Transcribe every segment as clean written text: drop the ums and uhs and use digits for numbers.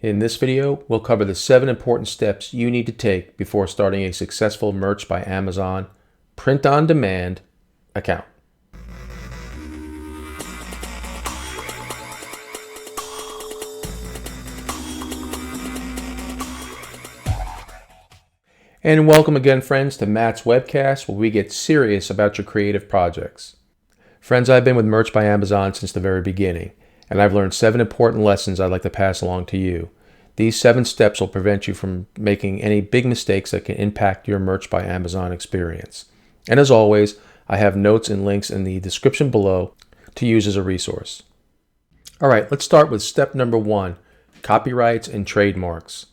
In this video, we'll cover the 7 important steps you need to take before starting a successful Merch by Amazon print-on-demand account. And welcome again, friends, to Matt's webcast, where we get serious about your creative projects. Friends, I've been with Merch by Amazon since the very beginning, and I've learned 7 important lessons I'd like to pass along to you. These 7 steps will prevent you from making any big mistakes that can impact your Merch by Amazon experience. And as always, I have notes and links in the description below to use as a resource. All right, let's start with step number 1, copyrights and trademarks.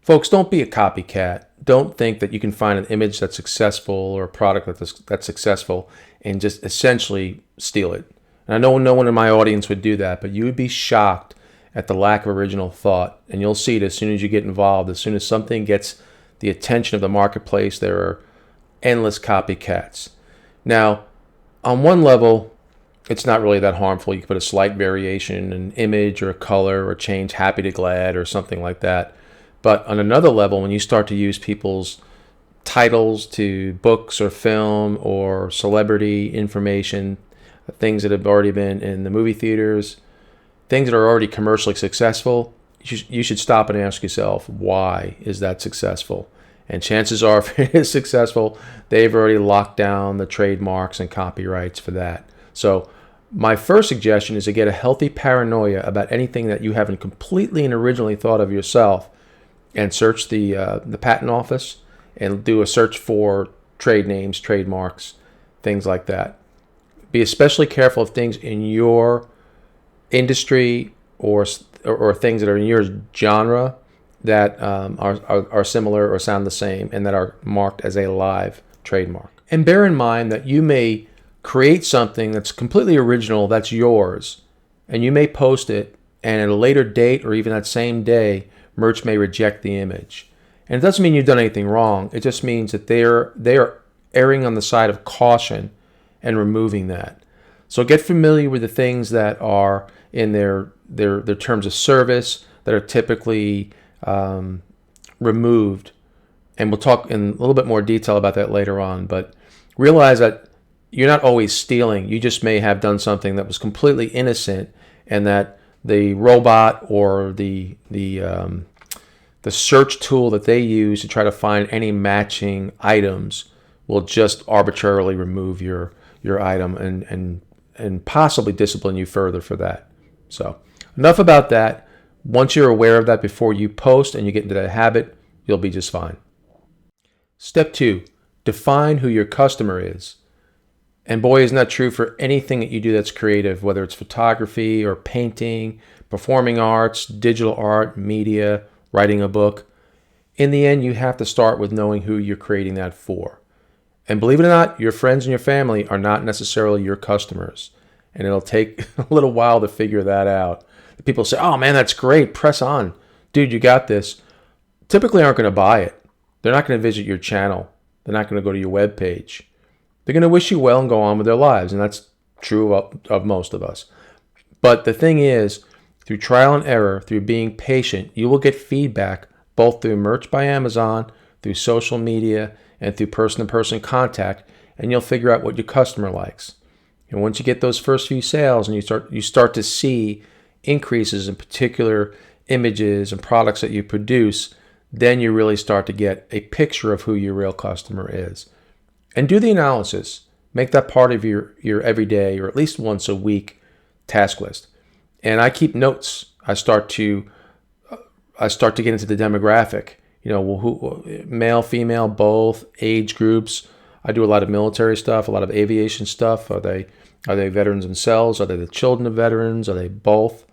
Folks, don't be a copycat. Don't think that you can find an image that's successful or a product that's successful and just essentially steal it. And I know no one in my audience would do that, but you would be shocked at the lack of original thought. And you'll see it as soon as you get involved. As soon as something gets the attention of the marketplace, there are endless copycats. Now, on one level, it's not really that harmful. You can put a slight variation in an image or a color or change happy to glad or something like that. But on another level, when you start to use people's titles to books or film or celebrity information, things that have already been in the movie theaters, things that are already commercially successful, you should stop and ask yourself, why is that successful? And chances are, if it is successful, they've already locked down the trademarks and copyrights for that. So my first suggestion is to get a healthy paranoia about anything that you haven't completely and originally thought of yourself, and search the patent office and do a search for trade names, trademarks, things like that. Be especially careful of things in your industry or things that are in your genre that are similar or sound the same and that are marked as a live trademark. And bear in mind that you may create something that's completely original, that's yours, and you may post it, and at a later date or even that same day, Merch may reject the image. And it doesn't mean you've done anything wrong. It just means that they are erring on the side of caution and removing that. So get familiar with the things that are in their terms of service that are typically removed. And we'll talk in a little bit more detail about that later on. But realize that you're not always stealing. You just may have done something that was completely innocent, and that the robot or the search tool that they use to try to find any matching items will just arbitrarily remove your item and possibly discipline you further for that. So enough about that. Once you're aware of that before you post and you get into that habit, you'll be just fine. Step 2, define who your customer is. And boy, isn't that true for anything that you do that's creative, whether it's photography or painting, performing arts, digital art, media, writing a book. In the end, you have to start with knowing who you're creating that for. And believe it or not, your friends and your family are not necessarily your customers. And it'll take a little while to figure that out. People say, oh man, that's great, press on. Dude, you got this. Typically aren't going to buy it. They're not going to visit your channel. They're not going to go to your web page. They're going to wish you well and go on with their lives, and that's true of most of us. But the thing is, through trial and error, through being patient, you will get feedback both through Merch by Amazon, through social media, and through person-to-person contact, and you'll figure out what your customer likes. And once you get those first few sales and you start to see increases in particular images and products that you produce, then you really start to get a picture of who your real customer is. And do the analysis. Make that part of your everyday or at least once a week task list. And I keep notes. I start to get into the demographic. You know, who, male, female, both, age groups. I do a lot of military stuff, a lot of aviation stuff. Are they veterans themselves? Are they the children of veterans? Are they both?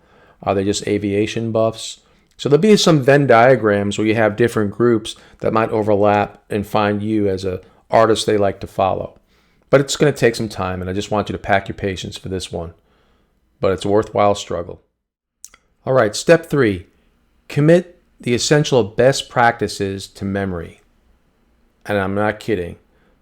Are they just aviation buffs? So there'll be some Venn diagrams where you have different groups that might overlap and find you as a artist they like to follow. But it's going to take some time, and I just want you to pack your patience for this one. But it's a worthwhile struggle. All right, step 3, commit the essential best practices to memory. And I'm not kidding.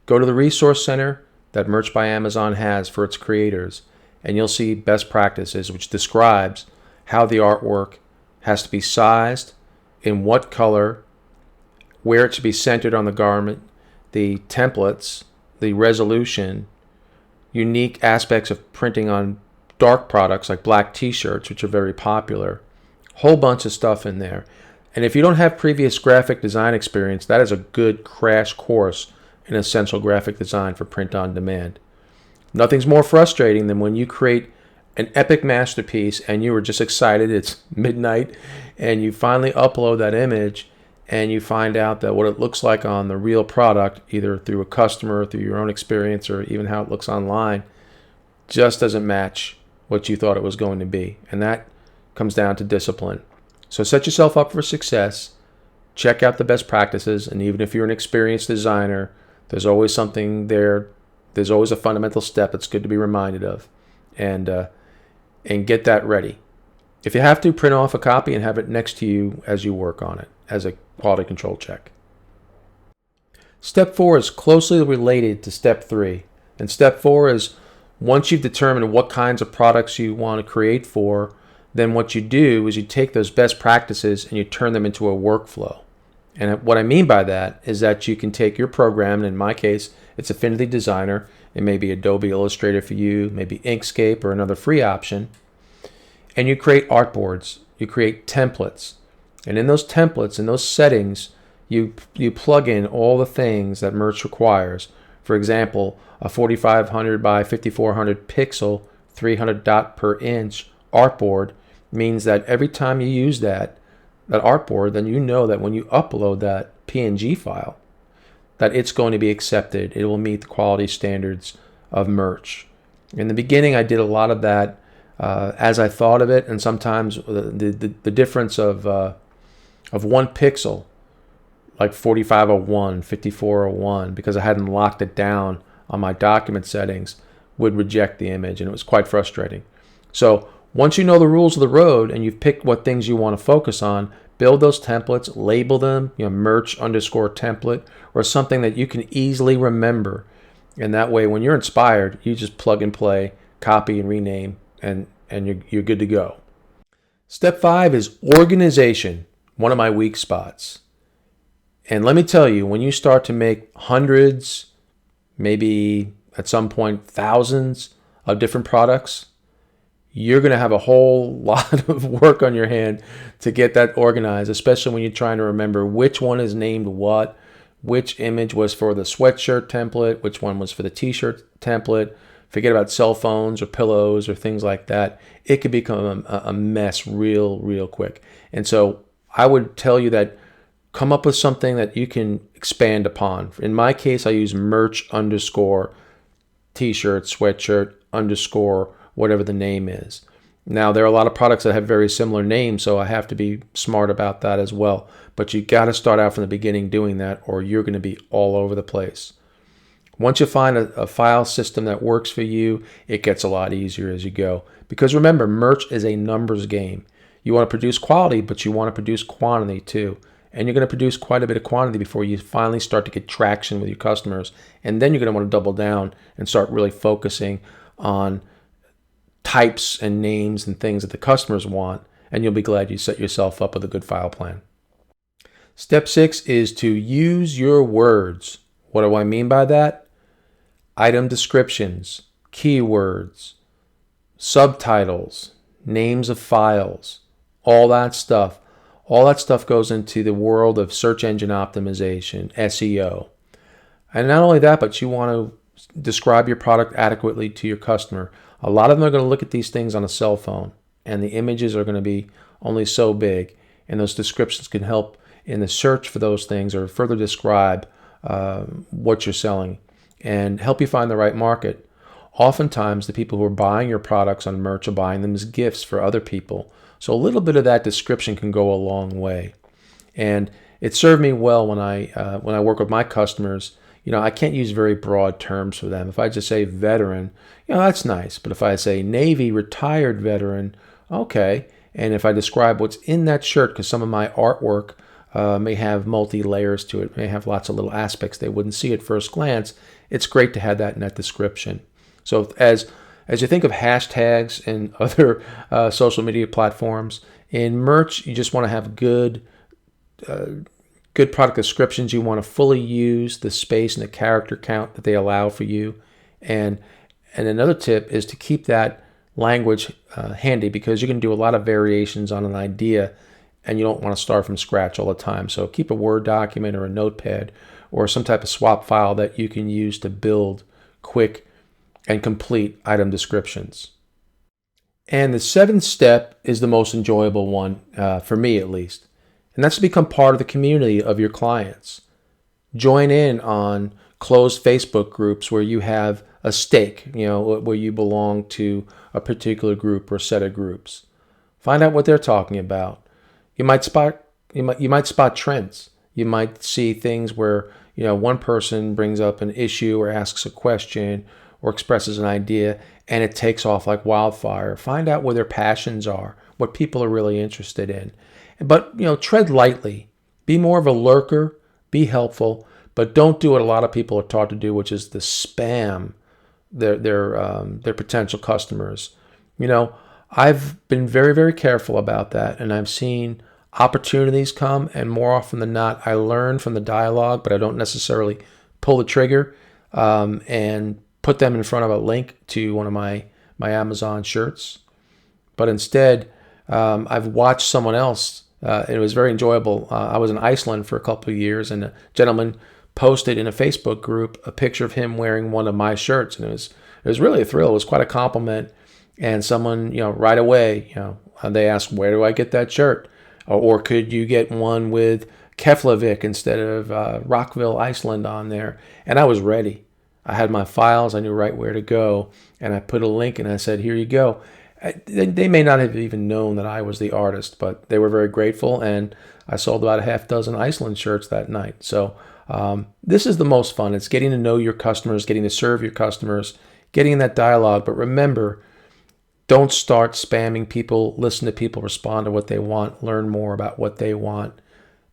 Go to the resource center that Merch by Amazon has for its creators, and you'll see best practices, which describes how the artwork has to be sized, in what color, where it should be centered on the garment, the templates, the resolution, unique aspects of printing on dark products like black t-shirts, which are very popular. Whole bunch of stuff in there. And if you don't have previous graphic design experience, that is a good crash course in essential graphic design for print on demand. Nothing's more frustrating than when you create an epic masterpiece and you were just excited, it's midnight, and you finally upload that image and you find out that what it looks like on the real product, either through a customer, through your own experience, or even how it looks online, just doesn't match what you thought it was going to be. And that comes down to discipline. So set yourself up for success, check out the best practices, and even if you're an experienced designer, there's always something there. There's always a fundamental step that's good to be reminded of, and get that ready. If you have to, print off a copy and have it next to you as you work on it as a quality control check. Step 4 is closely related to Step 3. And Step 4 is once you've determined what kinds of products you want to create for, then what you do is you take those best practices and you turn them into a workflow. And what I mean by that is that you can take your program, and in my case, it's Affinity Designer. It may be Adobe Illustrator for you, maybe Inkscape or another free option. And you create artboards, you create templates. And in those templates, in those settings, you plug in all the things that Merch requires. For example, a 4500 by 5400 pixel, 300 dot per inch artboard means that every time you use that artboard, then you know that when you upload that PNG file, that it's going to be accepted. It will meet the quality standards of Merch. In the beginning, I did a lot of that as I thought of it, and sometimes the difference of 1 pixel, like 4501, 5401, because I hadn't locked it down on my document settings, would reject the image, and it was quite frustrating. So once you know the rules of the road and you've picked what things you want to focus on, build those templates, label them, Merch _template, or something that you can easily remember. And that way, when you're inspired, you just plug and play, copy and rename, and you're good to go. Step 5 is organization, one of my weak spots. And let me tell you, when you start to make hundreds, maybe at some point thousands of different products, you're going to have a whole lot of work on your hand to get that organized, especially when you're trying to remember which one is named what, which image was for the sweatshirt template, which one was for the t-shirt template. Forget about cell phones or pillows or things like that. It could become a mess real quick. And so I would tell you that come up with something that you can expand upon. In my case, I use Merch _ t-shirt, sweatshirt _ whatever the name is. Now, there are a lot of products that have very similar names, so I have to be smart about that as well. But you got to start out from the beginning doing that, or you're going to be all over the place. Once you find a file system that works for you, it gets a lot easier as you go. Because remember, Merch is a numbers game. You want to produce quality, but you want to produce quantity too. And you're going to produce quite a bit of quantity before you finally start to get traction with your customers. And then you're going to want to double down and start really focusing on types and names and things that the customers want, and you'll be glad you set yourself up with a good file plan. Step 6 is to use your words. What do I mean by that? Item descriptions, keywords, subtitles, names of files, all that stuff. All that stuff goes into the world of search engine optimization, SEO. And not only that, but you want to describe your product adequately to your customer. A lot of them are going to look at these things on a cell phone, and the images are going to be only so big, and those descriptions can help in the search for those things or further describe what you're selling and help you find the right market. Oftentimes, the people who are buying your products on Merch are buying them as gifts for other people. So a little bit of that description can go a long way. And it served me well when I work with my customers. I can't use very broad terms for them. If I just say veteran, that's nice. But if I say Navy retired veteran, okay. And if I describe what's in that shirt, because some of my artwork may have multi-layers to it, may have lots of little aspects they wouldn't see at first glance, it's great to have that in that description. So as you think of hashtags and other social media platforms, In merch, you just want to have good product descriptions. You want to fully use the space and the character count that they allow for you. And another tip is to keep that language handy, because you can do a lot of variations on an idea and you don't want to start from scratch all the time. So keep a Word document or a notepad or some type of swap file that you can use to build quick and complete item descriptions. And the seventh step is the most enjoyable one, for me at least. And that's to become part of the community of your clients. Join in on closed Facebook groups where you have a stake, where you belong to a particular group or set of groups. Find out what they're talking about. You might spot trends. You might see things where one person brings up an issue or asks a question or expresses an idea, and it takes off like wildfire. Find out where their passions are, what people are really interested in. But tread lightly. Be more of a lurker. Be helpful, but don't do what a lot of people are taught to do, which is to spam their potential customers. I've been very, very careful about that, and I've seen opportunities come, and more often than not, I learn from the dialogue, but I don't necessarily pull the trigger and put them in front of a link to one of my Amazon shirts. But instead, I've watched someone else, and it was very enjoyable. I was in Iceland for a couple of years, and a gentleman posted in a Facebook group a picture of him wearing one of my shirts, and it was really a thrill. It was quite a compliment. And someone, right away, they asked, "Where do I get that shirt?" Or could you get one with Keflavik instead of Rockville, Iceland on there? And I was ready. I had my files. I knew right where to go. And I put a link and I said, "Here you go." They may not have even known that I was the artist, but they were very grateful. And I sold about a half dozen Iceland shirts that night. So this is the most fun. It's getting to know your customers, getting to serve your customers, getting in that dialogue. But remember, don't start spamming people. Listen to people, respond to what they want, learn more about what they want.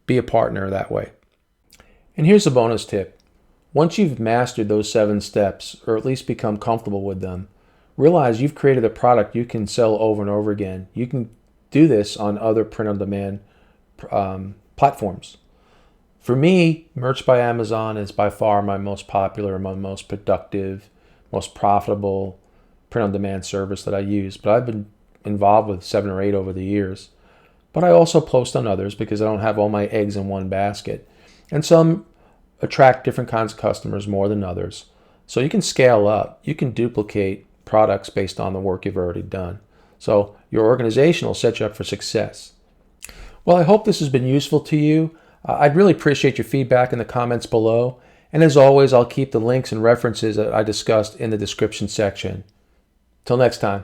Be a partner that way. And here's a bonus tip. Once you've mastered those 7 steps, or at least become comfortable with them, realize you've created a product you can sell over and over again. You can do this on other print-on-demand platforms. For me, Merch by Amazon is by far my most popular, my most productive, most profitable print-on-demand service that I use. But I've been involved with 7 or 8 over the years. But I also post on others because I don't have all my eggs in one basket. And some attract different kinds of customers more than others. So you can scale up. You can duplicate products based on the work you've already done. So your organization will set you up for success. Well, I hope this has been useful to you. I'd really appreciate your feedback in the comments below. And as always, I'll keep the links and references that I discussed in the description section. Till next time.